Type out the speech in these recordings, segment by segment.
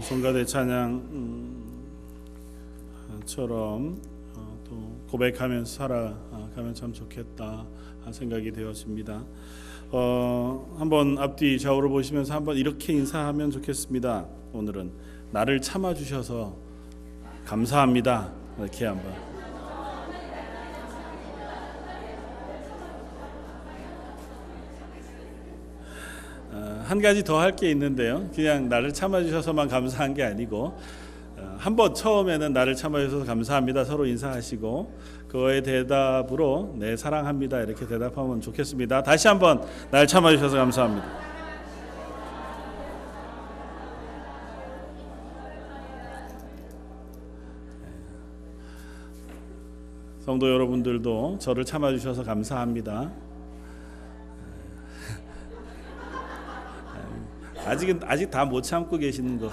성가대 찬양처럼 또 고백하면서 살아가면 참 좋겠다 생각이 되었습니다. 한번 앞뒤 좌우를 보시면서 한번 이렇게 인사하면 좋겠습니다. 오늘은 나를 참아주셔서 감사합니다. 이렇게 한번. 한 가지 더 할 게 있는데요. 그냥 나를 참아주셔서만 감사한 게 아니고 한번 처음에는 나를 참아주셔서 감사합니다 서로 인사하시고 그거에 대답으로 네 사랑합니다 이렇게 대답하면 좋겠습니다. 다시 한번 나를 참아주셔서 감사합니다. 성도 여러분들도 저를 참아주셔서 감사합니다. 아직 다 못 참고 계시는 거.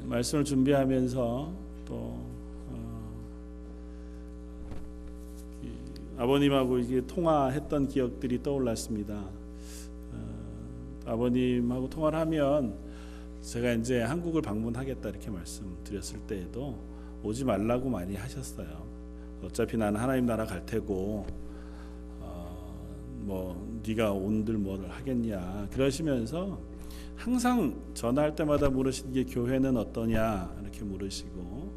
말씀을 준비하면서 또 아버님하고 이게 통화했던 기억들이 떠올랐습니다. 아버님하고 통화를 하면 제가 이제 한국을 방문하겠다 이렇게 말씀드렸을 때에도 오지 말라고 많이 하셨어요. 어차피 나는 하나님 나라 갈 테고 네가 온들 뭘 하겠냐 그러시면서 항상 전화할 때마다 물으시는 게 교회는 어떠냐 이렇게 물으시고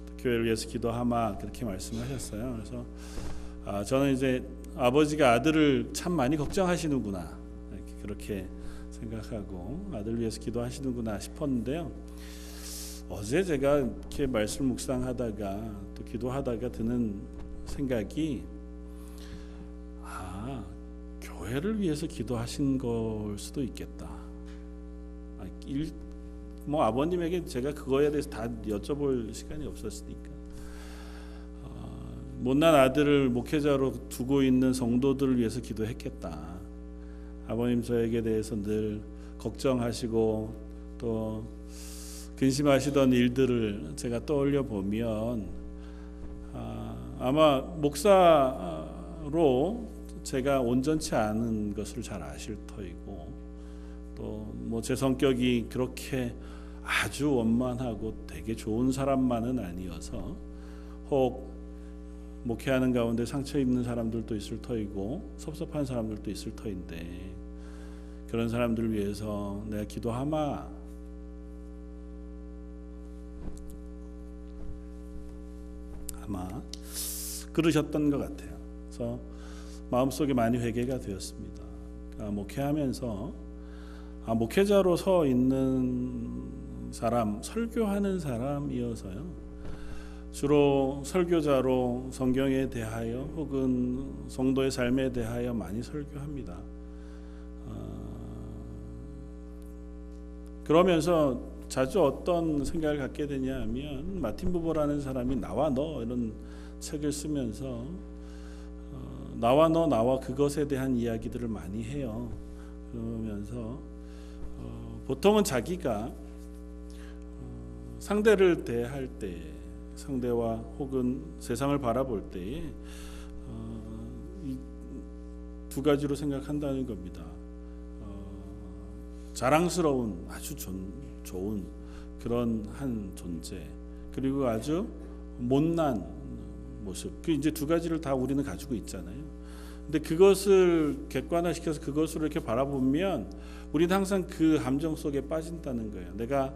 또 교회를 위해서 기도하마 그렇게 말씀하셨어요. 그래서 저는 이제 아버지가 아들을 참 많이 걱정하시는구나 그렇게 생각하고 아들을 위해서 기도하시는구나 싶었는데요. 어제 제가 이렇게 말씀 묵상하다가 또 기도하다가 드는 생각이 교회를 위해서 기도하신 걸 수도 있겠다. 아버님에게 제가 그거에 대해서 다 여쭤볼 시간이 없었으니까 못난 아들을 목회자로 두고 있는 성도들을 위해서 기도했겠다. 아버님 저에게 대해서 늘 걱정하시고 또 근심하시던 일들을 제가 떠올려 보면 아마 목사로 제가 온전치 않은 것을 잘 아실 터이고 또 제 성격이 그렇게 아주 원만하고 되게 좋은 사람만은 아니어서 혹 목회하는 가운데 상처 입는 사람들도 있을 터이고 섭섭한 사람들도 있을 터인데 그런 사람들을 위해서 내가 기도하마 아마 그러셨던 것 같아요. 그래서 마음속에 많이 회개가 되었습니다. 목회하면서 목회자로 서 있는 사람, 설교하는 사람이어서요. 주로 설교자로 성경에 대하여 혹은 성도의 삶에 대하여 많이 설교합니다. 그러면서 자주 어떤 생각을 갖게 되냐 하면 마틴 부버라는 사람이 나와 너 이런 책을 쓰면서 나와 너 나와 그것에 대한 이야기들을 많이 해요. 그러면서 보통은 자기가 상대를 대할 때 상대와 혹은 세상을 바라볼 때에 이 두 가지로 생각한다는 겁니다. 자랑스러운 아주 좋은 그런 한 존재 그리고 아주 못난 모습 그 이제 두 가지를 다 우리는 가지고 있잖아요. 근데 그것을 객관화시켜서 그것으로 이렇게 바라보면 우리는 항상 그 함정 속에 빠진다는 거예요. 내가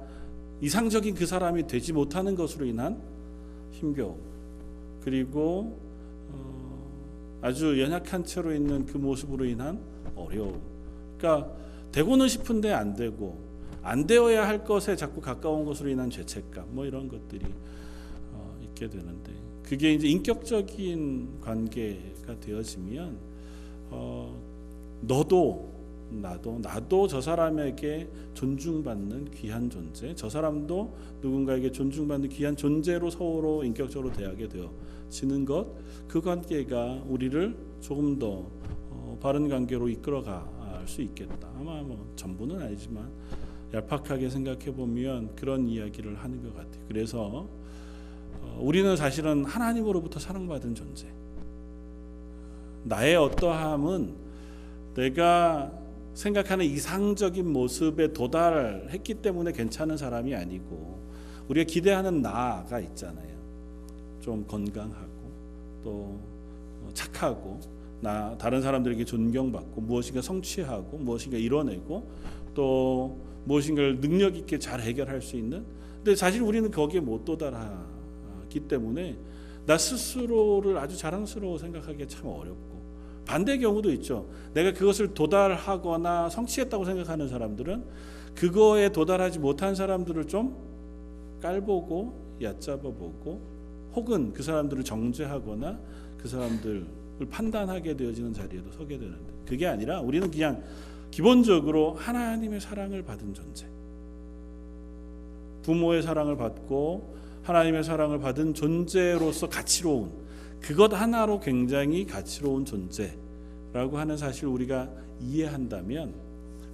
이상적인 그 사람이 되지 못하는 것으로 인한 힘겨움 그리고 아주 연약한 채로 있는 그 모습으로 인한 어려움. 그러니까 되고는 싶은데 안 되고 안 되어야 할 것에 자꾸 가까운 것으로 인한 죄책감 이런 것들이 있게 되는데 그게 이제 인격적인 관계가 되어지면 너도 나도 저 사람에게 존중받는 귀한 존재, 저 사람도 누군가에게 존중받는 귀한 존재로 서로 인격적으로 대하게 되어지는 것, 그 관계가 우리를 조금 더 바른 관계로 이끌어갈 수 있겠다. 아마 전부는 아니지만 얄팍하게 생각해 보면 그런 이야기를 하는 것 같아요. 그래서 우리는 사실은 하나님으로부터 사랑받은 존재. 나의 어떠함은 내가 생각하는 이상적인 모습에 도달했기 때문에 괜찮은 사람이 아니고 우리가 기대하는 나가 있잖아요. 좀 건강하고 또 착하고 다른 사람들에게 존경받고 무엇인가 성취하고 무엇인가 이뤄내고 또 무엇인가를 능력 있게 잘 해결할 수 있는, 근데 사실 우리는 거기에 못 도달하기 때문에 나 스스로를 아주 자랑스러워 생각하기가 참 어렵고, 반대의 경우도 있죠. 내가 그것을 도달하거나 성취했다고 생각하는 사람들은 그거에 도달하지 못한 사람들을 좀 깔보고 얕잡아보고 혹은 그 사람들을 정죄하거나 그 사람들을 판단하게 되어지는 자리에도 서게 되는데, 그게 아니라 우리는 그냥 기본적으로 하나님의 사랑을 받은 존재, 부모의 사랑을 받고 하나님의 사랑을 받은 존재로서 가치로운, 그것 하나로 굉장히 가치로운 존재라고 하는 사실을 우리가 이해한다면,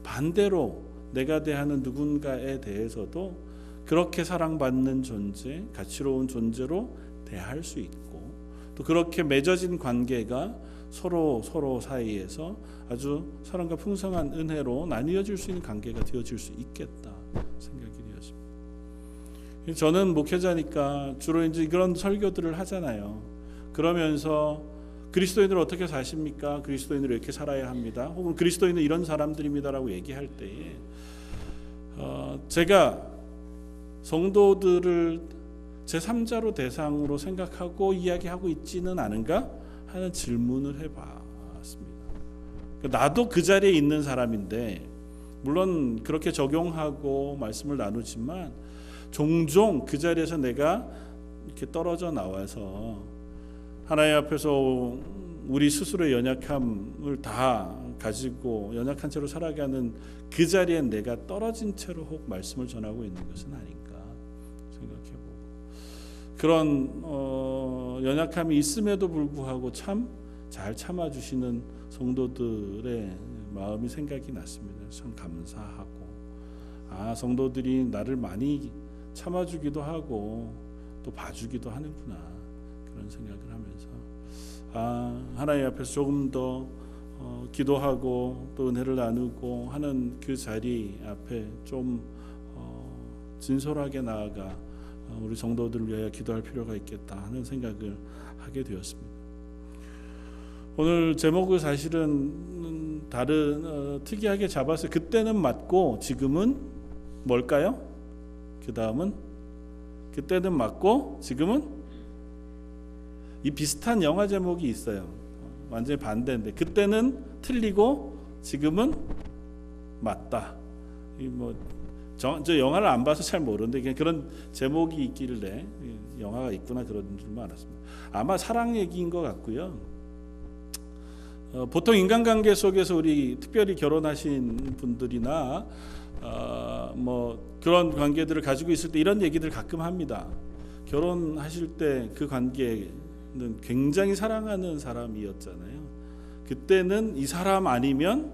반대로 내가 대하는 누군가에 대해서도 그렇게 사랑받는 존재, 가치로운 존재로 대할 수 있고, 또 그렇게 맺어진 관계가 서로 사이에서 아주 사랑과 풍성한 은혜로 나뉘어질 수 있는 관계가 되어질 수 있겠다 생각이 되었습니다. 저는 목회자니까 주로 이제 그런 설교들을 하잖아요. 그러면서 그리스도인들 어떻게 사십니까? 그리스도인으로 이렇게 살아야 합니다. 혹은 그리스도인은 이런 사람들입니다라고 얘기할 때에 제가 성도들을 제3자로 대상으로 생각하고 이야기하고 있지는 않은가 하는 질문을 해봤습니다. 나도 그 자리에 있는 사람인데 물론 그렇게 적용하고 말씀을 나누지만 종종 그 자리에서 내가 이렇게 떨어져 나와서 하나님 앞에서 우리 스스로의 연약함을 다 가지고 연약한 채로 살아가는 그 자리에 내가 떨어진 채로 혹 말씀을 전하고 있는 것은 아닌가 생각해보고, 그런 연약함이 있음에도 불구하고 참 잘 참아주시는 성도들의 마음이 생각이 났습니다. 참 감사하고, 성도들이 나를 많이 참아주기도 하고 또 봐주기도 하는구나, 그런 생각을 하면서 하나님 앞에서 조금 더 기도하고 또 은혜를 나누고 하는 그 자리 앞에 좀 진솔하게 나아가 우리 성도들을 위하여 기도할 필요가 있겠다 하는 생각을 하게 되었습니다. 오늘 제목을 사실은 다른 특이하게 잡았어요. 그때는 맞고 지금은 뭘까요? 그 다음은 그때는 맞고 지금은, 이 비슷한 영화 제목이 있어요. 완전히 반대인데 그때는 틀리고 지금은 맞다. 저 영화를 안 봐서 잘 모르는데 그냥 그런 제목이 있길래 영화가 있구나 그런 줄만 알았습니다. 아마 사랑 얘기인 것 같고요. 보통 인간관계 속에서 우리 특별히 결혼하신 분들이나 그런 관계들을 가지고 있을 때 이런 얘기들 가끔 합니다. 결혼하실 때 그 관계는 굉장히 사랑하는 사람이었잖아요. 그때는 이 사람 아니면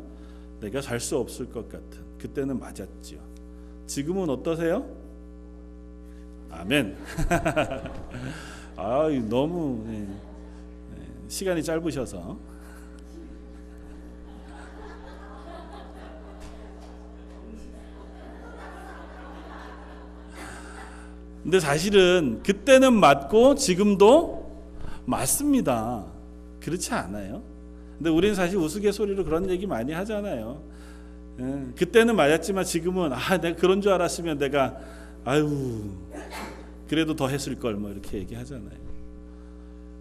내가 살 수 없을 것 같은, 그때는 맞았지요. 지금은 어떠세요? 아멘. 너무 시간이 짧으셔서. 근데 사실은 그때는 맞고 지금도 맞습니다. 그렇지 않아요? 근데 우리는 사실 우스갯소리로 그런 얘기 많이 하잖아요. 그때는 맞았지만 지금은 내가 그런 줄 알았으면 내가 그래도 더 했을 걸 이렇게 얘기하잖아요.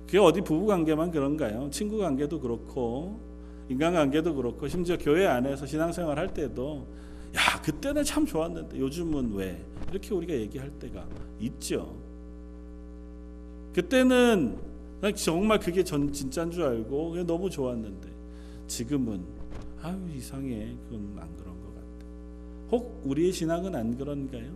그게 어디 부부관계만 그런가요? 친구관계도 그렇고 인간관계도 그렇고 심지어 교회 안에서 신앙생활 할 때도 그때는 참 좋았는데 요즘은 왜? 이렇게 우리가 얘기할 때가 있죠. 그때는 난 정말 그게 진짜인 줄 알고 그냥 너무 좋았는데 지금은 이상해, 그건 안 그런 것 같아. 혹 우리의 신앙은 안 그런가요?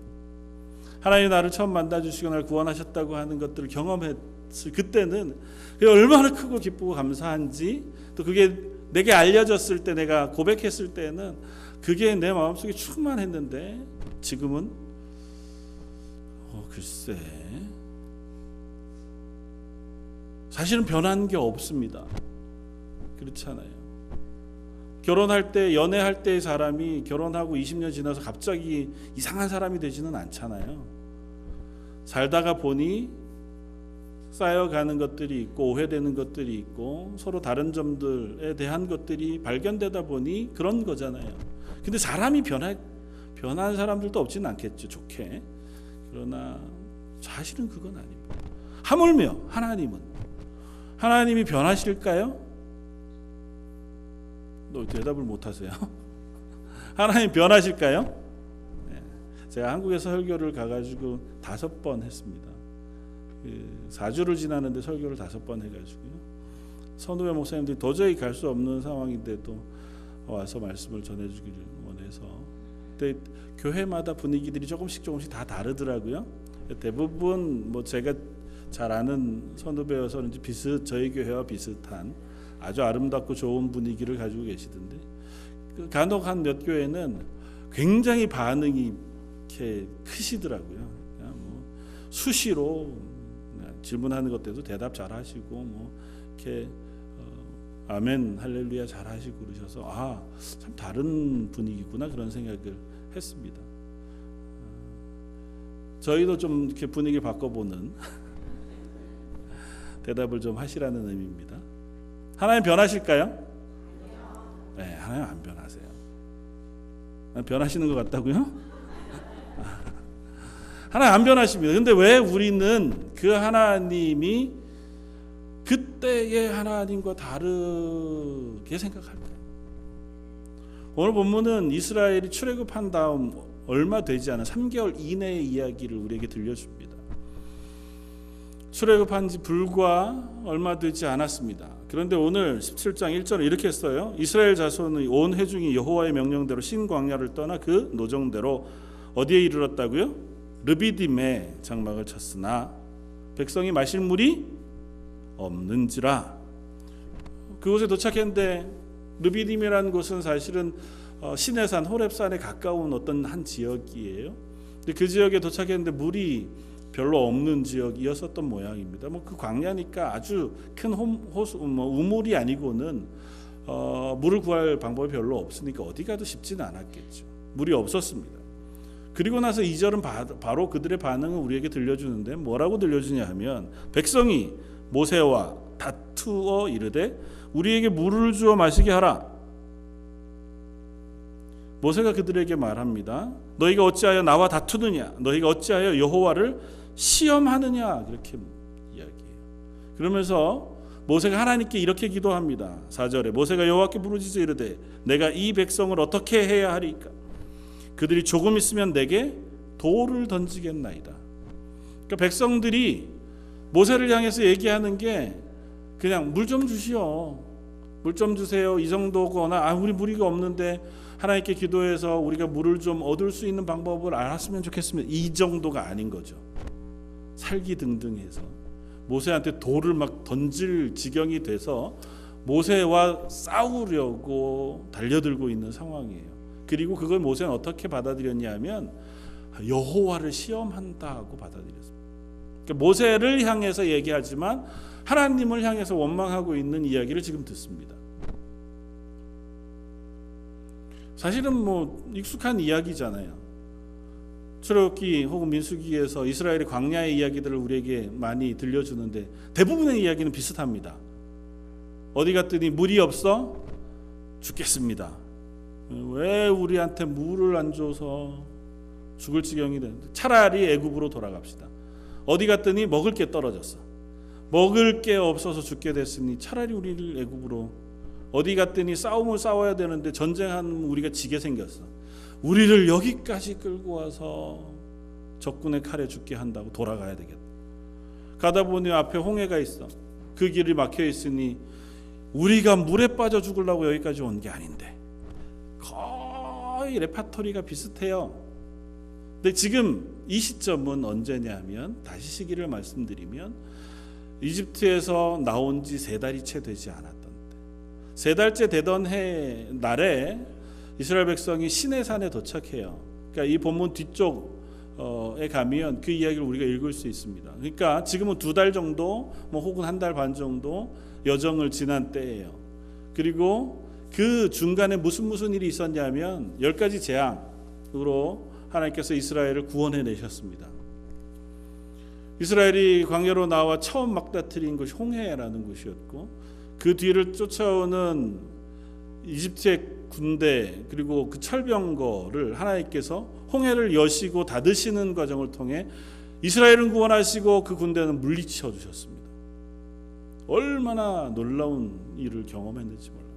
하나님 나를 처음 만나주시고 나를 구원하셨다고 하는 것들을 경험했을 그때는 그게 얼마나 크고 기쁘고 감사한지, 또 그게 내게 알려졌을 때 내가 고백했을 때는 그게 내 마음속에 충만했는데 지금은 글쎄 사실은 변한 게 없습니다. 그렇잖아요. 결혼할 때, 연애할 때의 사람이 결혼하고 20년 지나서 갑자기 이상한 사람이 되지는 않잖아요. 살다가 보니 쌓여가는 것들이 있고 오해되는 것들이 있고 서로 다른 점들에 대한 것들이 발견되다 보니 그런 거잖아요. 근데 사람이 변한 사람들도 없지는 않겠죠, 좋게. 그러나 사실은 그건 아닙니다. 하물며 하나님이 변하실까요? 너 대답을 못하세요? 하나님 변하실까요? 네. 제가 한국에서 설교를 가가지고 5번 했습니다. 4주를 지나는데 설교를 5번 해가지고요. 선후배 목사님들이 도저히 갈 수 없는 상황인데도 와서 말씀을 전해주기를 원해서. 근데 교회마다 분위기들이 조금씩 다 다르더라고요. 대부분 뭐 제가 잘 아는 선후배여서 그런지 저희 교회와 비슷한 아주 아름답고 좋은 분위기를 가지고 계시던데, 간혹 한 몇 교회는 굉장히 반응이 이렇게 크시더라고요. 그냥 뭐 수시로 질문하는 것들도 대답 잘 하시고 뭐 이렇게 아멘 할렐루야 잘 하시고 그러셔서 참 다른 분위기구나 그런 생각을 했습니다. 저희도 좀 이렇게 분위기 바꿔보는 대답을 좀 하시라는 의미입니다. 하나님 변하실까요? 네, 하나님 안 변하세요. 변하시는 것 같다고요? 하나님 안 변하십니다. 근데 왜 우리는 그 하나님이 그때의 하나님과 다르게 생각할까요? 오늘 본문은 이스라엘이 출애굽한 다음 얼마 되지 않은 3개월 이내의 이야기를 우리에게 들려줍니다. 출애굽한 지 불과 얼마 되지 않았습니다. 그런데 오늘 17장 1절에 이렇게 써요. 이스라엘 자손의 온 회중이 여호와의 명령대로 신광야를 떠나 그 노정대로 어디에 이르렀다고요? 르비딤에 장막을 쳤으나 백성이 마실 물이 없는지라. 그곳에 도착했는데 르비딤이라는 곳은 사실은 시내산 호렙산에 가까운 어떤 한 지역이에요. 근데 그 지역에 도착했는데 물이 별로 없는 지역이었었던 모양입니다. 그 광야니까 아주 큰 호수, 우물이 아니고는 물을 구할 방법이 별로 없으니까 어디 가도 쉽지는 않았겠죠. 물이 없었습니다. 그리고 나서 2절은 바로 그들의 반응을 우리에게 들려주는데 뭐라고 들려주냐 하면 백성이 모세와 다투어 이르되 우리에게 물을 주어 마시게 하라. 모세가 그들에게 말합니다. 너희가 어찌하여 나와 다투느냐? 너희가 어찌하여 여호와를 시험하느냐? 그렇게 이야기해요. 그러면서 모세가 하나님께 이렇게 기도합니다. 4절에 모세가 여호와께 부르짖어 이르되 내가 이 백성을 어떻게 해야 하리까? 그들이 조금 있으면 내게 돌을 던지겠나이다. 그러니까 백성들이 모세를 향해서 얘기하는 게 그냥 물 좀 주시오. 물 좀 주세요. 이 정도거나 우리 물이 없는데 하나님께 기도해서 우리가 물을 좀 얻을 수 있는 방법을 알았으면 좋겠으면 이 정도가 아닌 거죠. 살기등등해서 모세한테 돌을 막 던질 지경이 돼서 모세와 싸우려고 달려들고 있는 상황이에요. 그리고 그걸 모세는 어떻게 받아들였냐 하면 여호와를 시험한다고 받아들였습니다. 그러니까 모세를 향해서 얘기하지만 하나님을 향해서 원망하고 있는 이야기를 지금 듣습니다. 사실은 익숙한 이야기잖아요. 출애굽기 혹은 민수기에서 이스라엘의 광야의 이야기들을 우리에게 많이 들려주는데 대부분의 이야기는 비슷합니다. 어디 갔더니 물이 없어 죽겠습니다. 왜 우리한테 물을 안 줘서 죽을 지경이 되는데 차라리 애굽으로 돌아갑시다. 어디 갔더니 먹을 게 떨어졌어. 먹을 게 없어서 죽게 됐으니 차라리 우리를 애굽으로. 어디 갔더니 싸움을 싸워야 되는데 전쟁하면 우리가 지게 생겼어. 우리를 여기까지 끌고 와서 적군의 칼에 죽게 한다고 돌아가야 되겠다. 가다 보니 앞에 홍해가 있어. 그 길이 막혀 있으니 우리가 물에 빠져 죽으려고 여기까지 온 게 아닌데. 거의 레파토리가 비슷해요. 근데 지금 이 시점은 언제냐 하면 다시 시기를 말씀드리면 이집트에서 나온 지 3달이 채 되지 않았던 때. 3달째 되던 날에 이스라엘 백성이 시내산에 도착해요. 그러니까 이 본문 뒤쪽에 가면 그 이야기를 우리가 읽을 수 있습니다. 그러니까 지금은 2달 정도 혹은 1달 반 정도 여정을 지난 때예요. 그리고 그 중간에 무슨 일이 있었냐면 10가지 재앙으로 하나님께서 이스라엘을 구원해 내셨습니다. 이스라엘이 광야로 나와 처음 막다트린 것이 홍해라는 곳이었고, 그 뒤를 쫓아오는 이집트의 군대 그리고 그 철병거를 하나님께서 홍해를 여시고 닫으시는 과정을 통해 이스라엘은 구원하시고 그 군대는 물리쳐 주셨습니다. 얼마나 놀라운 일을 경험했는지 몰라요.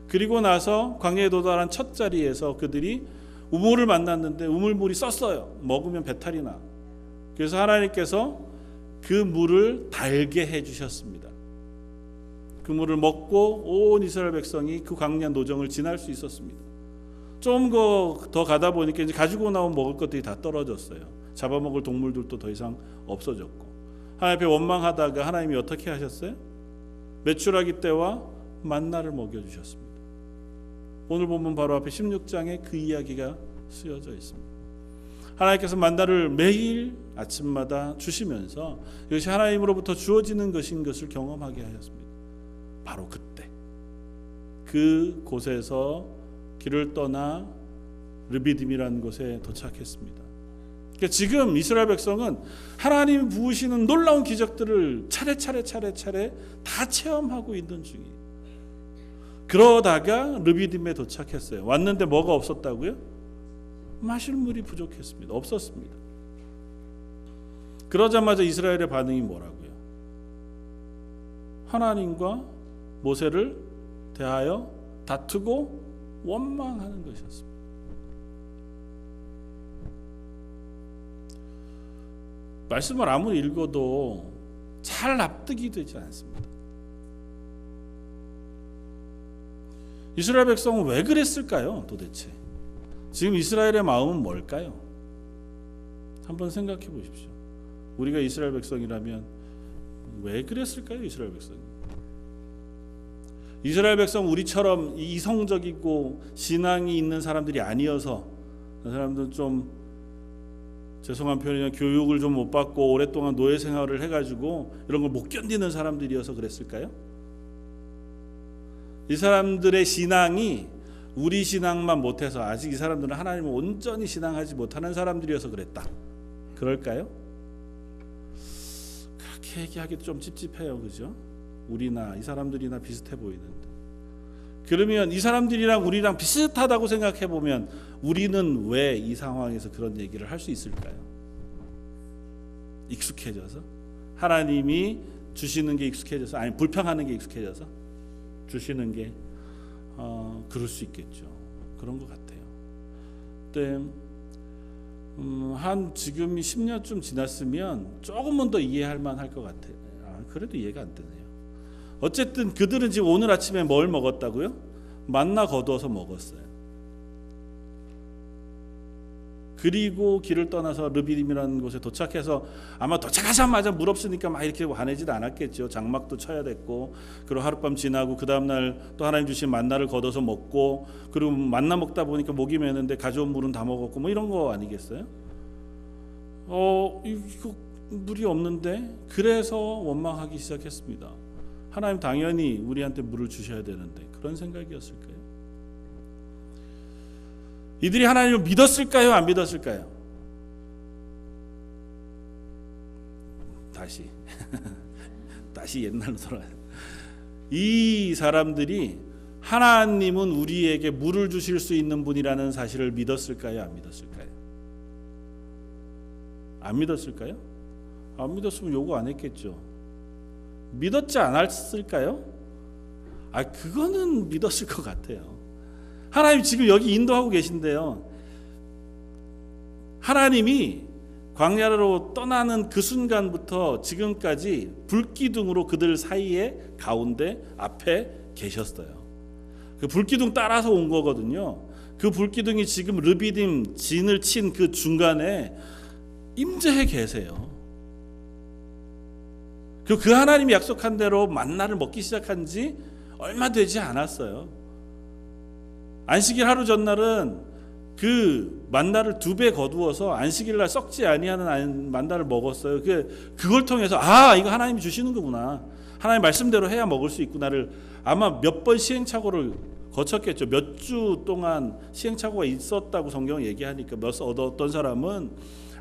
그리고 나서 광야에 도달한 첫 자리에서 그들이 우물을 만났는데 우물물이 썼어요. 먹으면 배탈이 나. 그래서 하나님께서 그 물을 달게 해주셨습니다. 그 물을 먹고 온 이스라엘 백성이 그 광야 노정을 지날 수 있었습니다. 좀 더 가다 보니까 이제 가지고 나온 먹을 것들이 다 떨어졌어요. 잡아먹을 동물들도 더 이상 없어졌고, 하나님 앞에 원망하다가 하나님이 어떻게 하셨어요? 메추라기 떼와 만나를 먹여주셨습니다. 오늘 본문 바로 앞에 16장에 그 이야기가 쓰여져 있습니다. 하나님께서 만나를 매일 아침마다 주시면서 이것이 하나님으로부터 주어지는 것인 것을 경험하게 하셨습니다. 바로 그때 그 곳에서 길을 떠나 르비딤이라는 곳에 도착했습니다. 그러니까 지금 이스라엘 백성은 하나님이 부으시는 놀라운 기적들을 차례차례 다 체험하고 있는 중이에요. 그러다가 르비딤에 도착했어요. 왔는데 뭐가 없었다고요? 마실 물이 부족했습니다. 없었습니다. 그러자마자 이스라엘의 반응이 뭐라고요? 하나님과 모세를 대하여 다투고 원망하는 것이었습니다. 말씀을 아무리 읽어도 잘 납득이 되지 않습니다. 이스라엘 백성은 왜 그랬을까요? 도대체 지금 이스라엘의 마음은 뭘까요? 한번 생각해 보십시오. 우리가 이스라엘 백성이라면 왜 그랬을까요? 이스라엘 백성이. 이스라엘 백성 우리처럼 이성적이고 신앙이 있는 사람들이 아니어서, 그 사람들은 좀 죄송한 표현이나 교육을 좀 못 받고 오랫동안 노예 생활을 해가지고 이런 걸 못 견디는 사람들이어서 그랬을까요? 이 사람들의 신앙이 우리 신앙만 못해서, 아직 이 사람들은 하나님을 온전히 신앙하지 못하는 사람들이어서 그랬다, 그럴까요? 그렇게 얘기하기도 좀 찝찝해요. 그죠? 우리나 이 사람들이나 비슷해 보이는데, 그러면 이 사람들이랑 우리랑 비슷하다고 생각해 보면 우리는 왜 이 상황에서 그런 얘기를 할 수 있을까요? 익숙해져서, 하나님이 주시는 게 익숙해져서, 아니 불평하는 게 익숙해져서 주시는 게 그럴 수 있겠죠. 그런 것 같아요. 근데 한 지금이 10년쯤 지났으면 조금은 더 이해할 만할 것 같아요. 그래도 이해가 안 되네요. 어쨌든 그들은 지금 오늘 아침에 뭘 먹었다고요? 만나 거두어서 먹었어요. 그리고 길을 떠나서 르비딤이라는 곳에 도착해서 아마 도착하자마자 물 없으니까 막 이렇게 화내지도 않았겠죠. 장막도 쳐야 됐고, 그리고 하룻밤 지나고 그 다음날 또 하나님 주신 만나를 거둬서 먹고, 그리고 만나 먹다 보니까 목이 메는데 가져온 물은 다 먹었고, 뭐 이런 거 아니겠어요? 이거 물이 없는데, 그래서 원망하기 시작했습니다. 하나님 당연히 우리한테 물을 주셔야 되는데, 그런 생각이었을까요? 이들이 하나님을 믿었을까요? 안 믿었을까요? 다시 옛날로 돌아가요. 이 사람들이 하나님은 우리에게 물을 주실 수 있는 분이라는 사실을 믿었을까요? 안 믿었을까요? 안 믿었을까요? 안 믿었으면 요구 안 했겠죠. 믿었지 않았을까요? 그거는 믿었을 것 같아요. 하나님 지금 여기 인도하고 계신데요. 하나님이 광야로 떠나는 그 순간부터 지금까지 불기둥으로 그들 사이에 가운데 앞에 계셨어요. 그 불기둥 따라서 온 거거든요. 그 불기둥이 지금 르비딤 진을 친 그 중간에 임재해 계세요. 그 하나님이 약속한 대로 만나를 먹기 시작한 지 얼마 되지 않았어요. 안식일 하루 전날은 그 만나를 2배 거두어서 안식일날 썩지 아니하는 만나를 먹었어요. 그걸 통해서 이거 하나님이 주시는 거구나, 하나님 말씀대로 해야 먹을 수 있구나를 아마 몇 번 시행착오를 거쳤겠죠. 몇 주 동안 시행착오가 있었다고 성경 얘기하니까 어떤 사람은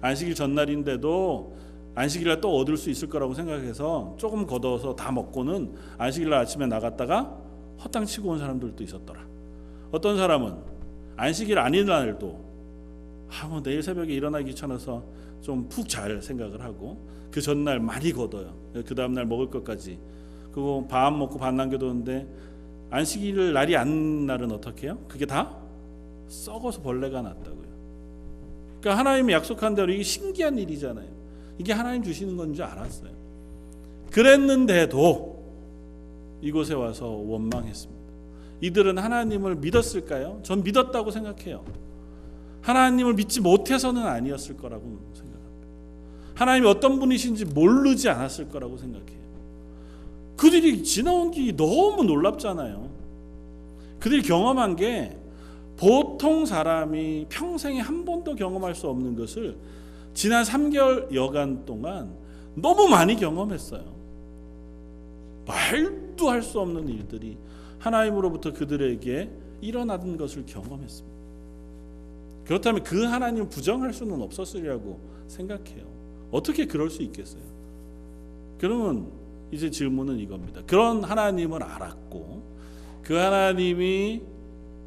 안식일 전날인데도 안식일날 또 얻을 수 있을 거라고 생각해서 조금 걷어서 다 먹고는 안식일날 아침에 나갔다가 헛땅 치고 온 사람들도 있었더라. 어떤 사람은 안식일 아닌 날도 뭐 내일 새벽에 일어나기 귀찮아서 좀 푹 잘 생각을 하고 그 전날 많이 걷어요. 그 다음날 먹을 것까지. 그리고 밥 먹고 밥 남겨두는데 안식일 날이 아닌 날은 어떻게 해요? 그게 다 썩어서 벌레가 났다고요. 그러니까 하나님이 약속한 대로 이게 신기한 일이잖아요. 이게 하나님 주시는 건 줄 알았어요. 그랬는데도 이곳에 와서 원망했습니다. 이들은 하나님을 믿었을까요? 전 믿었다고 생각해요. 하나님을 믿지 못해서는 아니었을 거라고 생각합니다. 하나님이 어떤 분이신지 모르지 않았을 거라고 생각해요. 그들이 지나온 길이 너무 놀랍잖아요. 그들이 경험한 게 보통 사람이 평생에 한 번도 경험할 수 없는 것을 지난 3개월여간 동안 너무 많이 경험했어요. 말도 할 수 없는 일들이 하나님으로부터 그들에게 일어나는 것을 경험했습니다. 그렇다면 그 하나님을 부정할 수는 없었으리라고 생각해요. 어떻게 그럴 수 있겠어요? 그러면 이제 질문은 이겁니다. 그런 하나님을 알았고 그 하나님이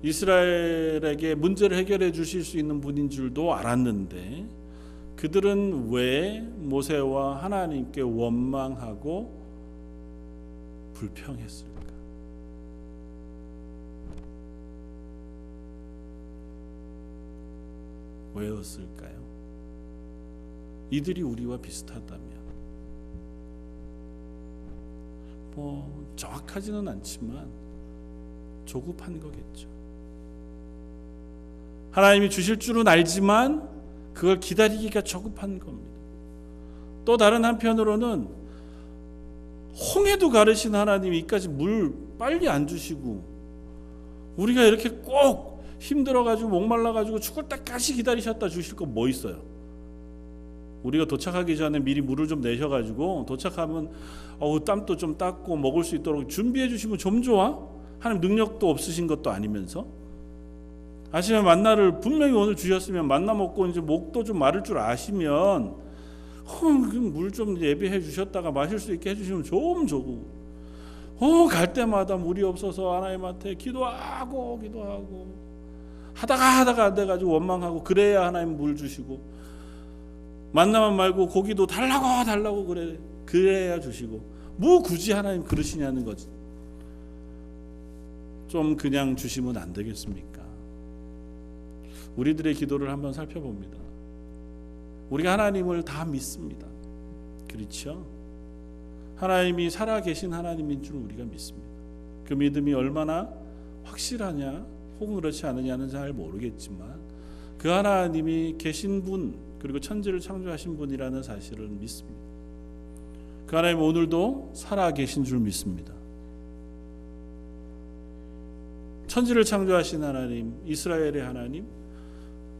이스라엘에게 문제를 해결해 주실 수 있는 분인 줄도 알았는데 그들은 왜 모세와 하나님께 원망하고 불평했을까? 왜였을까요? 이들이 우리와 비슷하다면 정확하지는 않지만 조급한 거겠죠. 하나님이 주실 줄은 알지만 그걸 기다리기가 조급한 겁니다. 또 다른 한편으로는 홍해도 가르신 하나님이 이까지 물 빨리 안 주시고 우리가 이렇게 꼭 힘들어가지고 목말라가지고 죽을 때까지 기다리셨다 주실 거 뭐 있어요? 우리가 도착하기 전에 미리 물을 좀 내셔가지고 도착하면 땀도 좀 닦고 먹을 수 있도록 준비해 주시면 좀 좋아? 하나님 능력도 없으신 것도 아니면서 아침에 만나를 분명히 오늘 주셨으면 만나 먹고 이제 목도 좀 마를 줄 아시면 물 좀 예비해 주셨다가 마실 수 있게 해주시면 좀 좋고 갈 때마다 물이 없어서 하나님한테 기도하고 하다가 안 돼가지고 원망하고 그래야 하나님 물 주시고 만나만 말고 고기도 달라고 그래야 주시고 뭐 굳이 하나님 그러시냐는 거지. 좀 그냥 주시면 안 되겠습니까? 우리들의 기도를 한번 살펴봅니다. 우리가 하나님을 다 믿습니다. 그렇죠? 하나님이 살아계신 하나님인 줄 우리가 믿습니다. 그 믿음이 얼마나 확실하냐 혹은 그렇지 않느냐는 잘 모르겠지만 그 하나님이 계신 분 그리고 천지를 창조하신 분이라는 사실을 믿습니다. 그 하나님 오늘도 살아계신 줄 믿습니다. 천지를 창조하신 하나님, 이스라엘의 하나님,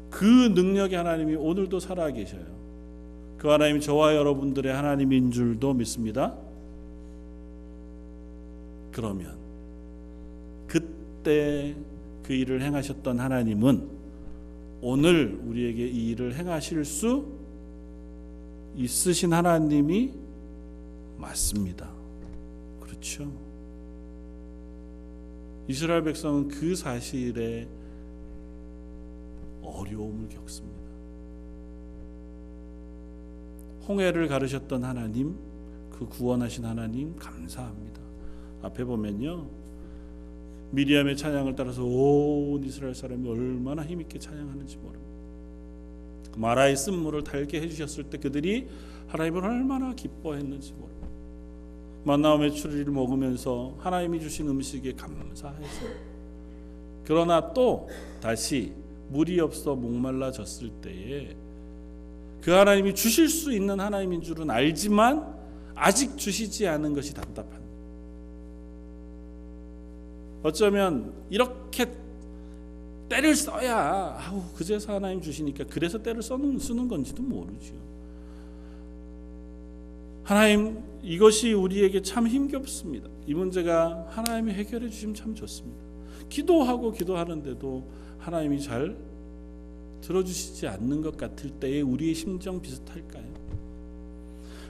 그 능력의 하나님이 오늘도 살아계셔요. 그 하나님이 저와 여러분들의 하나님인 줄도 믿습니다. 그러면 그때 그 일을 행하셨던 하나님은 오늘 우리에게 이 일을 행하실 수 있으신 하나님이 맞습니다. 그렇죠? 이스라엘 백성은 그 사실에 어려움을 겪습니다. 홍해를 가르셨던 하나님, 그 구원하신 하나님 감사합니다. 앞에 보면요, 미리암의 찬양을 따라서 온 이스라엘 사람이 얼마나 힘있게 찬양하는지 모릅니다. 마라의 쓴물을 달게 해주셨을 때 그들이 하나님을 얼마나 기뻐했는지 모릅니다. 만나와 메추리를 먹으면서 하나님이 주신 음식에 감사해서, 그러나 또 다시 물이 없어 목말라졌을 때에 그 하나님이 주실 수 있는 하나님인 줄은 알지만 아직 주시지 않은 것이 답답한, 어쩌면 이렇게 때를 써야 그제서 하나님 주시니까 그래서 때를 쓰는 건지도 모르죠. 하나님, 이것이 우리에게 참 힘겹습니다. 이 문제가 하나님이 해결해 주시면 참 좋습니다. 기도하는데도 하나님이 잘 들어주시지 않는 것 같을 때에 우리의 심정 비슷할까요?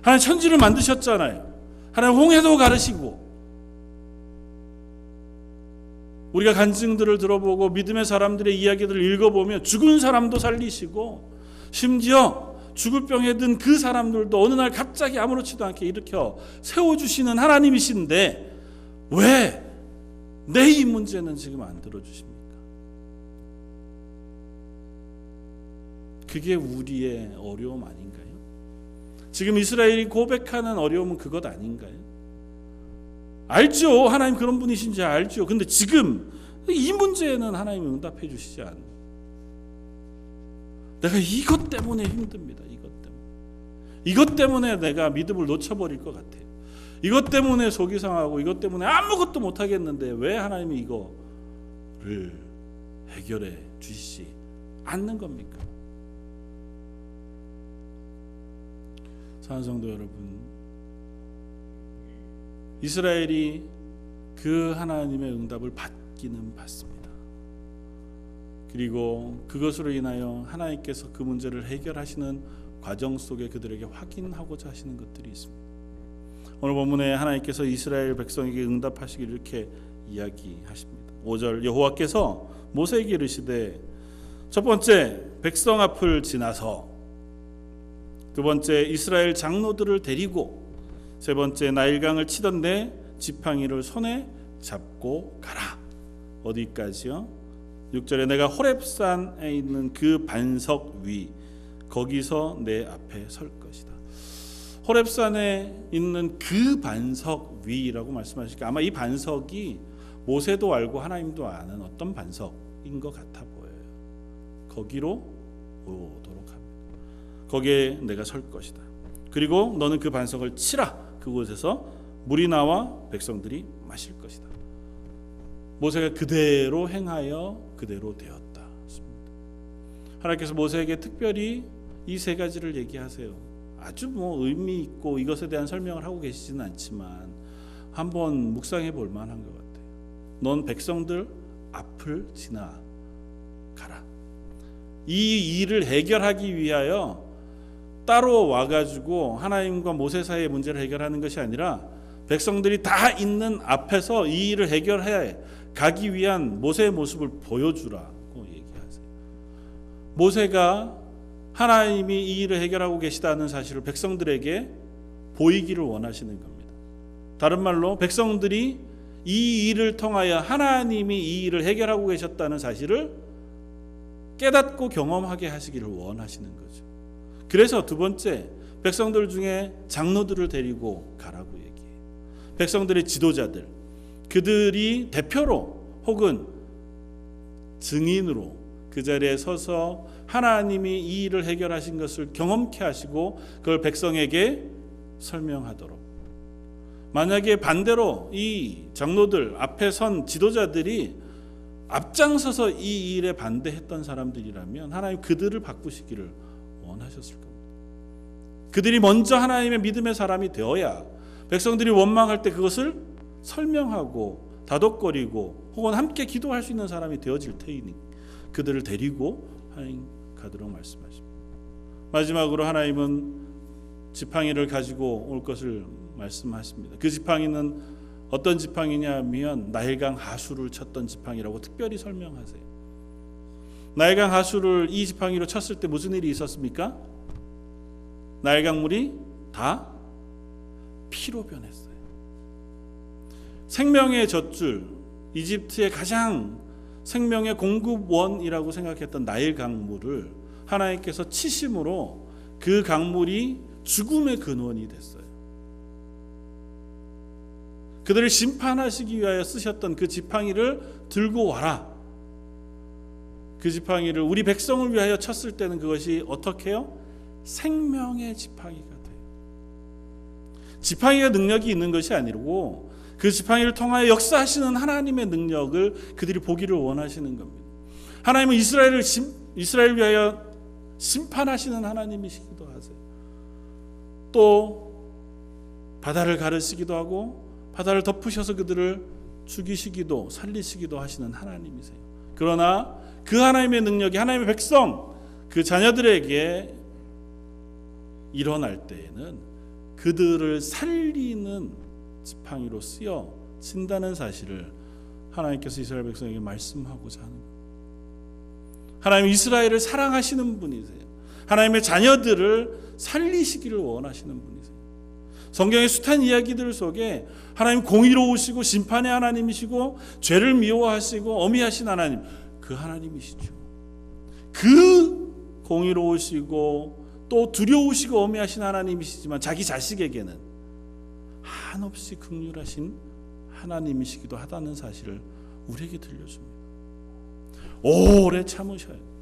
하나님 천지를 만드셨잖아요. 하나님 홍해도 가르시고, 우리가 간증들을 들어보고 믿음의 사람들의 이야기들을 읽어보면 죽은 사람도 살리시고, 심지어 죽을 병에 든 그 사람들도 어느 날 갑자기 아무렇지도 않게 일으켜 세워주시는 하나님이신데 왜 내 이 문제는 지금 안 들어주십니까? 그게 우리의 어려움 아닌가요? 지금 이스라엘이 고백하는 어려움은 그것 아닌가요? 알죠. 하나님 그런 분이신지 알죠. 근데 지금 이 문제에는 하나님이 응답해 주시지 않아요. 내가 이것 때문에 힘듭니다. 이것 때문에 내가 믿음을 놓쳐버릴 것 같아요. 이것 때문에 속이 상하고 이것 때문에 아무것도 못하겠는데 왜 하나님이 이거를 해결해 주시지 않는 겁니까? 사랑하는 성도 여러분, 이스라엘이 그 하나님의 응답을 받기는 받습니다. 그리고 그것으로 인하여 하나님께서 그 문제를 해결하시는 과정 속에 그들에게 확인하고자 하시는 것들이 있습니다. 오늘 본문에 하나님께서 이스라엘 백성에게 응답하시기를 이렇게 이야기하십니다. 5절, 여호와께서 모세에게 이르시되 첫 번째 백성 앞을 지나서, 두 번째 이스라엘 장로들을 데리고, 세 번째 나일강을 치던데 지팡이를 손에 잡고 가라. 어디까지요? 6절에 내가 호렙산에 있는 그 반석 위, 거기서 내 앞에 설 것이다. 호렙산에 있는 그 반석 위라고 말씀하시니까 아마 이 반석이 모세도 알고 하나님도 아는 어떤 반석인 것 같아 보여요. 거기로 오도록 합니다. 거기에 내가 설 것이다. 그리고 너는 그 반석을 치라. 그곳에서 물이 나와 백성들이 마실 것이다. 모세가 그대로 행하여 그대로 되었다. 하나님께서 모세에게 특별히 이 세 가지를 얘기하세요. 아주 의미 있고 이것에 대한 설명을 하고 계시지는 않지만 한번 묵상해 볼 만한 것 같아요. 넌 백성들 앞을 지나가라. 이 일을 해결하기 위하여 따로 와가지고 하나님과 모세 사이의 문제를 해결하는 것이 아니라 백성들이 다 있는 앞에서 이 일을 해결해 가기 위한 모세의 모습을 보여주라고 얘기하세요. 모세가 하나님이 이 일을 해결하고 계시다는 사실을 백성들에게 보이기를 원하시는 겁니다. 다른 말로 백성들이 이 일을 통하여 하나님이 이 일을 해결하고 계셨다는 사실을 깨닫고 경험하게 하시기를 원하시는 거죠. 그래서 두 번째, 백성들 중에 장로들을 데리고 가라고 얘기해요. 백성들의 지도자들, 그들이 대표로 혹은 증인으로 그 자리에 서서 하나님이 이 일을 해결하신 것을 경험케 하시고 그걸 백성에게 설명하도록. 만약에 반대로 이 장로들 앞에 선 지도자들이 앞장서서 이 일에 반대했던 사람들이라면 하나님 그들을 바꾸시기를 원하셨을 겁니다. 그들이 먼저 하나님의 믿음의 사람이 되어야 백성들이 원망할 때 그것을 설명하고 다독거리고 혹은 함께 기도할 수 있는 사람이 되어질 테이니 그들을 데리고 하나님 가도록 말씀하십니다. 마지막으로 하나님은 지팡이를 가지고 올 것을 말씀하십니다. 그 지팡이는 어떤 지팡이냐면 나일강 하수를 쳤던 지팡이라고 특별히 설명하세요. 나일강 하수를 이 지팡이로 쳤을 때 무슨 일이 있었습니까? 나일강물이 다 피로 변했어요. 생명의 젖줄, 이집트의 가장 생명의 공급원이라고 생각했던 나일 강물을 하나님께서 치심으로 그 강물이 죽음의 근원이 됐어요. 그들을 심판하시기 위하여 쓰셨던 그 지팡이를 들고 와라. 그 지팡이를 우리 백성을 위하여 쳤을 때는 그것이 어떻게 해요? 생명의 지팡이가 돼요. 지팡이가 능력이 있는 것이 아니고 그 지팡이를 통하여 역사하시는 하나님의 능력을 그들이 보기를 원하시는 겁니다. 하나님은 이스라엘을 위하여 심판하시는 하나님이시기도 하세요. 또 바다를 가르시기도 하고 바다를 덮으셔서 그들을 죽이시기도 살리시기도 하시는 하나님이세요. 그러나 그 하나님의 능력이 하나님의 백성, 그 자녀들에게 일어날 때에는 그들을 살리는 지팡이로 쓰여진다는 사실을 하나님께서 이스라엘 백성에게 말씀하고자 하는 거예요. 하나님 이스라엘을 사랑하시는 분이세요. 하나님의 자녀들을 살리시기를 원하시는 분이세요. 성경의 숱한 이야기들 속에 하나님 공의로우시고 심판의 하나님이시고 죄를 미워하시고 엄히하신 하나님, 그 하나님이시죠. 그 공의로우시고 또 두려우시고 엄히하신 하나님이시지만 자기 자식에게는 한없이 긍휼하신 하나님이시기도 하다는 사실을 우리에게 들려줍니다. 오래 참으셔요.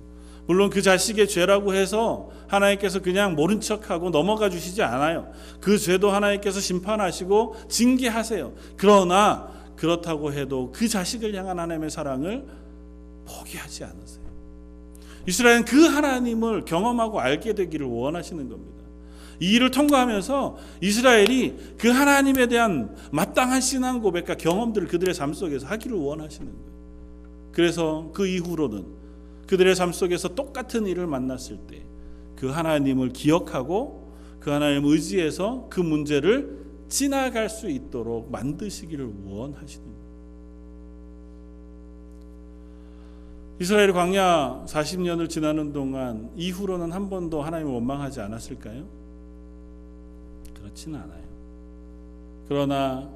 물론 그 자식의 죄라고 해서 하나님께서 그냥 모른 척하고 넘어가 주시지 않아요. 그 죄도 하나님께서 심판하시고 징계하세요. 그러나 그렇다고 해도 그 자식을 향한 하나님의 사랑을 포기하지 않으세요. 이스라엘은 그 하나님을 경험하고 알게 되기를 원하시는 겁니다. 이 일을 통과하면서 이스라엘이 그 하나님에 대한 마땅한 신앙 고백과 경험들을 그들의 삶 속에서 하기를 원하시는 거예요. 그래서 그 이후로는 그들의 삶 속에서 똑같은 일을 만났을 때 그 하나님을 기억하고 그 하나님을 의지해서 그 문제를 지나갈 수 있도록 만드시기를 원하시는 거예요. 이스라엘 광야 40년을 지나는 동안 이후로는 한 번도 하나님을 원망하지 않았을까요? 그렇지는 않아요. 그러나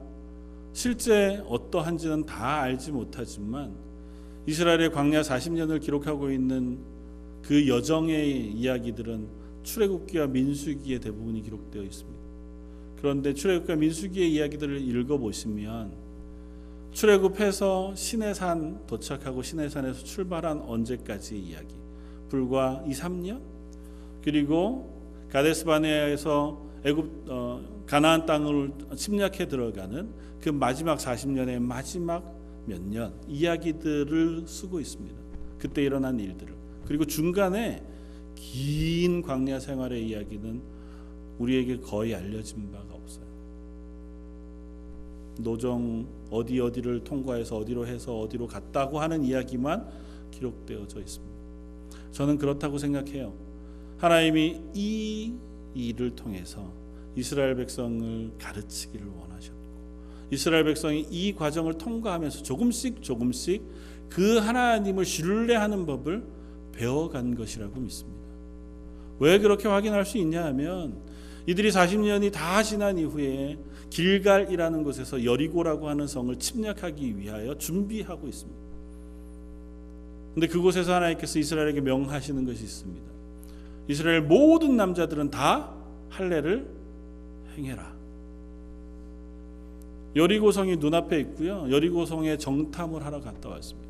실제 어떠한지는 다 알지 못하지만 이스라엘의 광야 40년을 기록하고 있는 그 여정의 이야기들은 출애굽기와 민수기에 대부분이 기록되어 있습니다. 그런데 출애굽기와 민수기의 이야기들을 읽어보시면 출애굽해서 시내산 도착하고 시내산에서 출발한 언제까지의 이야기, 불과 2-3년, 그리고 가데스바네아에서 가나안 땅을 침략해 들어가는 그 마지막 40년의 마지막 몇 년 이야기들을 쓰고 있습니다. 그때 일어난 일들을. 그리고 중간에 긴 광야 생활의 이야기는 우리에게 거의 알려진 바가 없어요. 노정 어디를 통과해서 어디로 해서 어디로 갔다고 하는 이야기만 기록되어져 있습니다. 저는 그렇다고 생각해요. 하나님이 이 일을 통해서 이스라엘 백성을 가르치기를 원하셨고 이스라엘 백성이 이 과정을 통과하면서 조금씩 그 하나님을 신뢰하는 법을 배워간 것이라고 믿습니다. 왜 그렇게 확인할 수 있냐 하면 이들이 40년이 다 지난 이후에 길갈이라는 곳에서 여리고라고 하는 성을 침략하기 위하여 준비하고 있습니다. 그런데 그곳에서 하나님께서 이스라엘에게 명하시는 것이 있습니다. 이스라엘 모든 남자들은 다 할례를 행해라. 여리고성이 눈앞에 있고요. 여리고성에 정탐을 하러 갔다 왔습니다.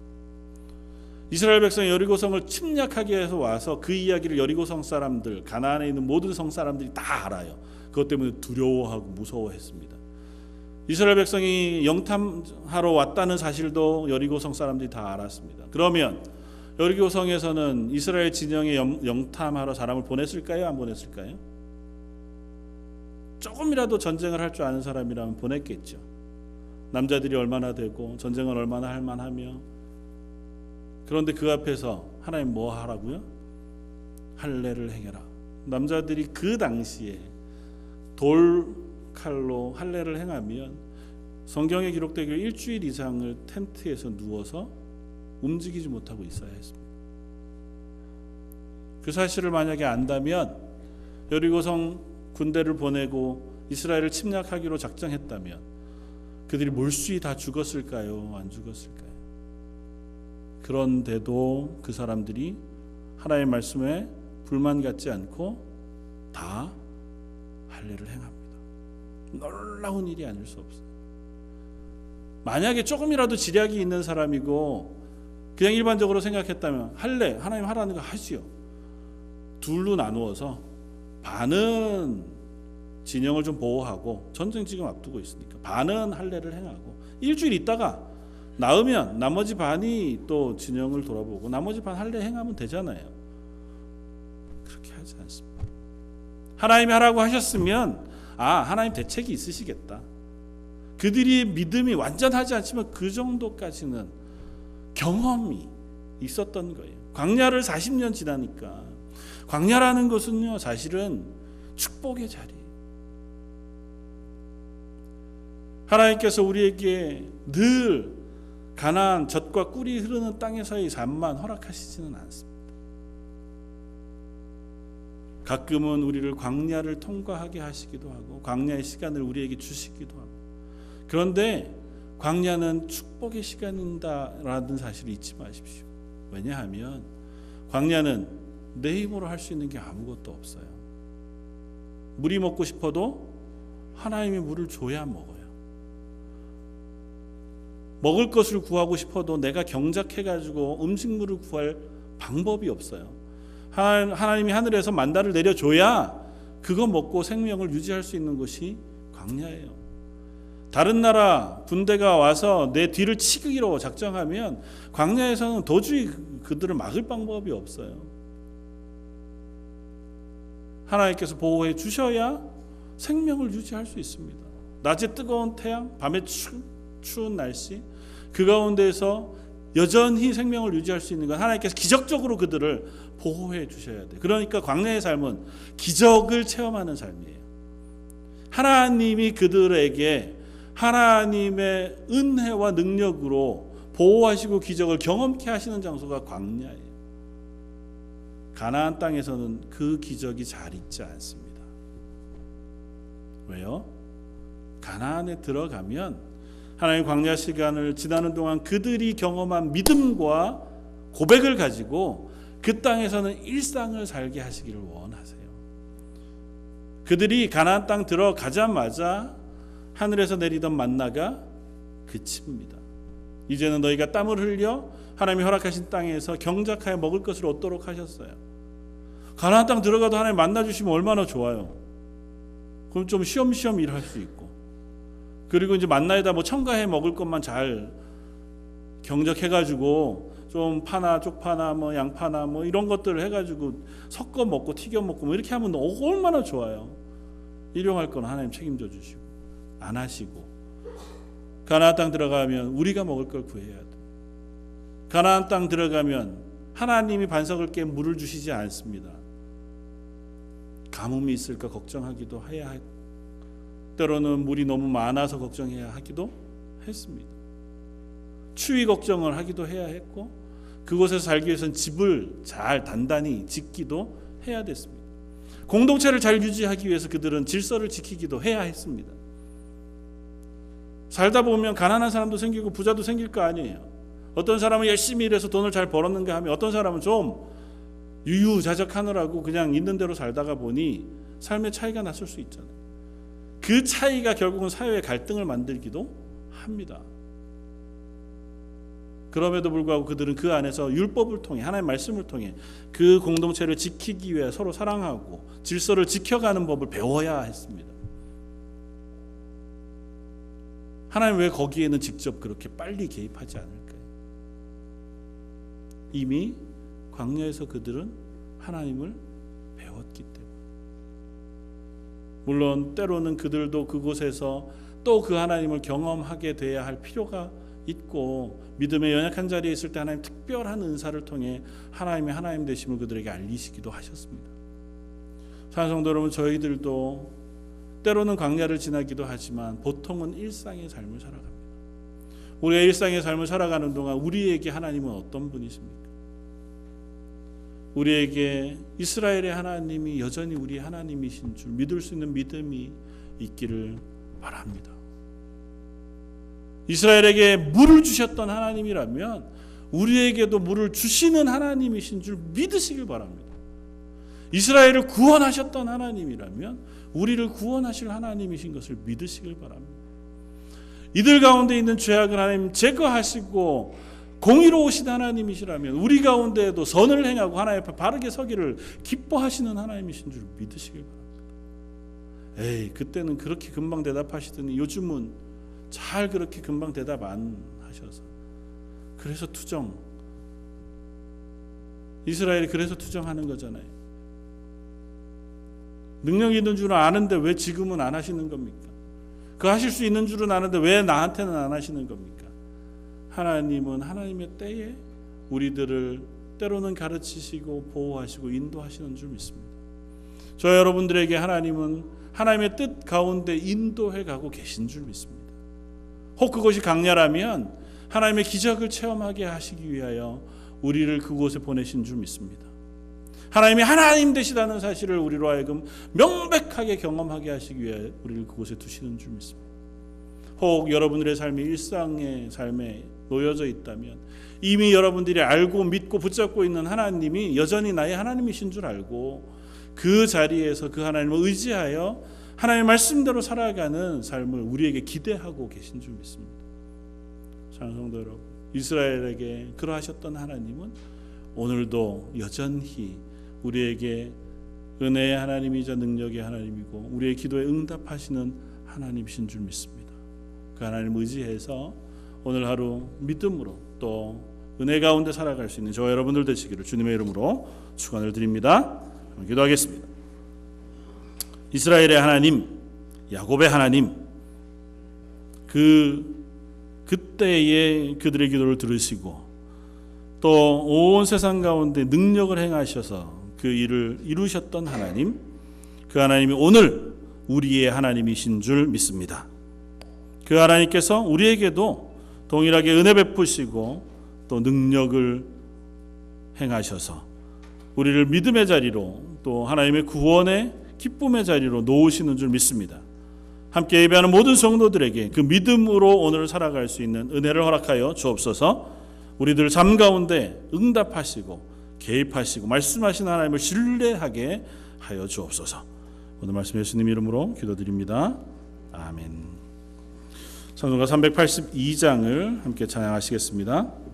이스라엘 백성이 여리고성을 침략하기 위해서 와서 그 이야기를 여리고성 사람들, 가나안에 있는 모든 성 사람들이 다 알아요. 그것 때문에 두려워하고 무서워했습니다. 이스라엘 백성이 영탐하러 왔다는 사실도 여리고성 사람들이 다 알았습니다. 그러면 여리고성에서는 이스라엘 진영에 영탐하러 사람을 보냈을까요? 안 보냈을까요? 조금이라도 전쟁을 할 줄 아는 사람이라면 보냈겠죠. 남자들이 얼마나 되고 전쟁을 얼마나 할 만하며. 그런데 그 앞에서 하나님 뭐 하라고요? 할례를 행해라. 남자들이 그 당시에 돌칼로 할례를 행하면 성경에 기록되기를 일주일 이상을 텐트에서 누워서 움직이지 못하고 있어야 했습니다. 그 사실을 만약에 안다면 여리고성 군대를 보내고 이스라엘을 침략하기로 작정했다면 그들이 몰수히 다 죽었을까요? 안 죽었을까요? 그런데도 그 사람들이 하나님의 말씀에 불만 갖지 않고 다 할례를 행합니다. 놀라운 일이 아닐 수 없어요. 만약에 조금이라도 지략이 있는 사람이고 그냥 일반적으로 생각했다면 할례, 하나님 하라는 거 하지요. 둘로 나누어서 반은 진영을 좀 보호하고 전쟁 지금 앞두고 있으니까 반은 할례를 행하고 일주일 있다가 나으면 나머지 반이 또 진영을 돌아보고 나머지 반 할례 행하면 되잖아요. 그렇게 하지 않습니다. 하나님이 하라고 하셨으면 하나님 대책이 있으시겠다. 그들이 믿음이 완전하지 않지만 그 정도까지는 경험이 있었던 거예요. 광야를 40년 지나니까 광야라는 것은요 사실은 축복의 자리예요. 하나님께서 우리에게 늘 가나안 젖과 꿀이 흐르는 땅에서의 삶만 허락하시지는 않습니다. 가끔은 우리를 광야를 통과하게 하시기도 하고 광야의 시간을 우리에게 주시기도 하고, 그런데 광야는 축복의 시간이다라는 사실을 잊지 마십시오. 왜냐하면 광야는 내 힘으로 할 수 있는 게 아무것도 없어요. 물이 먹고 싶어도 하나님이 물을 줘야 먹어요. 먹을 것을 구하고 싶어도 내가 경작해가지고 음식물을 구할 방법이 없어요. 하나님이 하늘에서 만나를 내려줘야 그거 먹고 생명을 유지할 수 있는 것이 광야예요. 다른 나라 군대가 와서 내 뒤를 치기로 작정하면 광야에서는 도저히 그들을 막을 방법이 없어요. 하나님께서 보호해 주셔야 생명을 유지할 수 있습니다. 낮에 뜨거운 태양, 밤에 추운 날씨, 그 가운데에서 여전히 생명을 유지할 수 있는 건 하나님께서 기적적으로 그들을 보호해 주셔야 돼요. 그러니까 광야의 삶은 기적을 체험하는 삶이에요. 하나님이 그들에게 하나님의 은혜와 능력으로 보호하시고 기적을 경험케 하시는 장소가 광야예요. 가나안 땅에서는 그 기적이 잘 있지 않습니다. 왜요? 가나안에 들어가면 하나님 광야 시간을 지나는 동안 그들이 경험한 믿음과 고백을 가지고 그 땅에서는 일상을 살게 하시기를 원하세요. 그들이 가나안 땅 들어가자마자 하늘에서 내리던 만나가 그칩니다. 이제는 너희가 땀을 흘려 하나님이 허락하신 땅에서 경작하여 먹을 것을 얻도록 하셨어요. 가나안 땅 들어가도 하나님 만나 주시면 얼마나 좋아요. 그럼 좀 쉬엄쉬엄 일할 수 있고, 그리고 이제 만나에다 뭐 첨가해 먹을 것만 잘 경작해가지고 좀 파나 쪽파나 뭐 양파나 뭐 이런 것들을 해가지고 섞어 먹고 튀겨 먹고 뭐 이렇게 하면 얼마나 좋아요. 일용할 건 하나님 책임져 주시고 안 하시고, 가나안 땅 들어가면 우리가 먹을 걸 구해야 돼. 가나안 땅 들어가면 하나님이 반석을 깨 물을 주시지 않습니다. 가뭄이 있을까 걱정하기도 해야 했고, 때로는 물이 너무 많아서 걱정해야 하기도 했습니다. 추위 걱정을 하기도 해야 했고, 그곳에서 살기 위해서는 집을 잘 단단히 짓기도 해야 됐습니다. 공동체를 잘 유지하기 위해서 그들은 질서를 지키기도 해야 했습니다. 살다 보면 가난한 사람도 생기고 부자도 생길 거 아니에요. 어떤 사람은 열심히 일해서 돈을 잘 벌었는가 하면 어떤 사람은 좀 유유자적하느라고 그냥 있는 대로 살다가 보니 삶의 차이가 났을 수 있잖아요. 그 차이가 결국은 사회의 갈등을 만들기도 합니다. 그럼에도 불구하고 그들은 그 안에서 율법을 통해 하나님의 말씀을 통해 그 공동체를 지키기 위해 서로 사랑하고 질서를 지켜가는 법을 배워야 했습니다. 하나님 왜 거기에는 직접 그렇게 빨리 개입하지 않을까요? 이미 광야에서 그들은 하나님을 배웠기 때문에. 물론 때로는 그들도 그곳에서 또 그 하나님을 경험하게 돼야 할 필요가 있고, 믿음의 연약한 자리에 있을 때 하나님 특별한 은사를 통해 하나님의 하나님 되심을 그들에게 알리시기도 하셨습니다. 사랑하는 성도 여러분, 저희들도 때로는 광야를 지나기도 하지만 보통은 일상의 삶을 살아갑니다. 우리의 일상의 삶을 살아가는 동안 우리에게 하나님은 어떤 분이십니까? 우리에게 이스라엘의 하나님이 여전히 우리 하나님이신 줄 믿을 수 있는 믿음이 있기를 바랍니다. 이스라엘에게 물을 주셨던 하나님이라면 우리에게도 물을 주시는 하나님이신 줄 믿으시길 바랍니다. 이스라엘을 구원하셨던 하나님이라면 우리를 구원하실 하나님이신 것을 믿으시길 바랍니다. 이들 가운데 있는 죄악을 하나님 제거하시고 공의로우신 하나님이시라면 우리 가운데에도 선을 행하고 하나님 앞에 바르게 서기를 기뻐하시는 하나님이신 줄 믿으시길 바랍니다. 에이, 그때는 그렇게 금방 대답하시더니 요즘은 잘 그렇게 금방 대답 안 하셔서, 그래서 투정, 이스라엘이 그래서 투정하는 거잖아요. 능력 있는 줄 아는데 왜 지금은 안 하시는 겁니까? 그 하실 수 있는 줄은 아는데 왜 나한테는 안 하시는 겁니까? 하나님은 하나님의 때에 우리들을 때로는 가르치시고 보호하시고 인도하시는 줄 믿습니다. 저 여러분들에게 하나님은 하나님의 뜻 가운데 인도해 가고 계신 줄 믿습니다. 혹 그것이 강렬하면 하나님의 기적을 체험하게 하시기 위하여 우리를 그곳에 보내신 줄 믿습니다. 하나님이 하나님 되시다는 사실을 우리로 하여금 명백하게 경험하게 하시기 위해 우리를 그곳에 두시는 줄 믿습니다. 혹 여러분들의 삶이 일상의 삶에 놓여져 있다면 이미 여러분들이 알고 믿고 붙잡고 있는 하나님이 여전히 나의 하나님이신 줄 알고 그 자리에서 그 하나님을 의지하여 하나님의 말씀대로 살아가는 삶을 우리에게 기대하고 계신 줄 믿습니다. 사랑하는 성도 여러분, 이스라엘에게 그러하셨던 하나님은 오늘도 여전히 우리에게 은혜의 하나님이자 능력의 하나님이고 우리의 기도에 응답하시는 하나님이신 줄 믿습니다. 그 하나님을 의지해서 오늘 하루 믿음으로 또 은혜 가운데 살아갈 수 있는 저와 여러분들 되시기를 주님의 이름으로 축원을 드립니다. 기도하겠습니다. 이스라엘의 하나님, 야곱의 하나님, 그때에 그들의 기도를 들으시고 또 온 세상 가운데 능력을 행하셔서 그 일을 이루셨던 하나님, 그 하나님이 오늘 우리의 하나님이신 줄 믿습니다. 그 하나님께서 우리에게도 동일하게 은혜 베푸시고 또 능력을 행하셔서 우리를 믿음의 자리로 또 하나님의 구원의 기쁨의 자리로 놓으시는 줄 믿습니다. 함께 예배하는 모든 성도들에게 그 믿음으로 오늘 살아갈 수 있는 은혜를 허락하여 주옵소서. 우리들 삶 가운데 응답하시고 개입하시고 말씀하신 하나님을 신뢰하게 하여 주옵소서. 오늘 말씀 예수님 이름으로 기도드립니다. 아멘. 찬송가 382장을 함께 찬양하시겠습니다.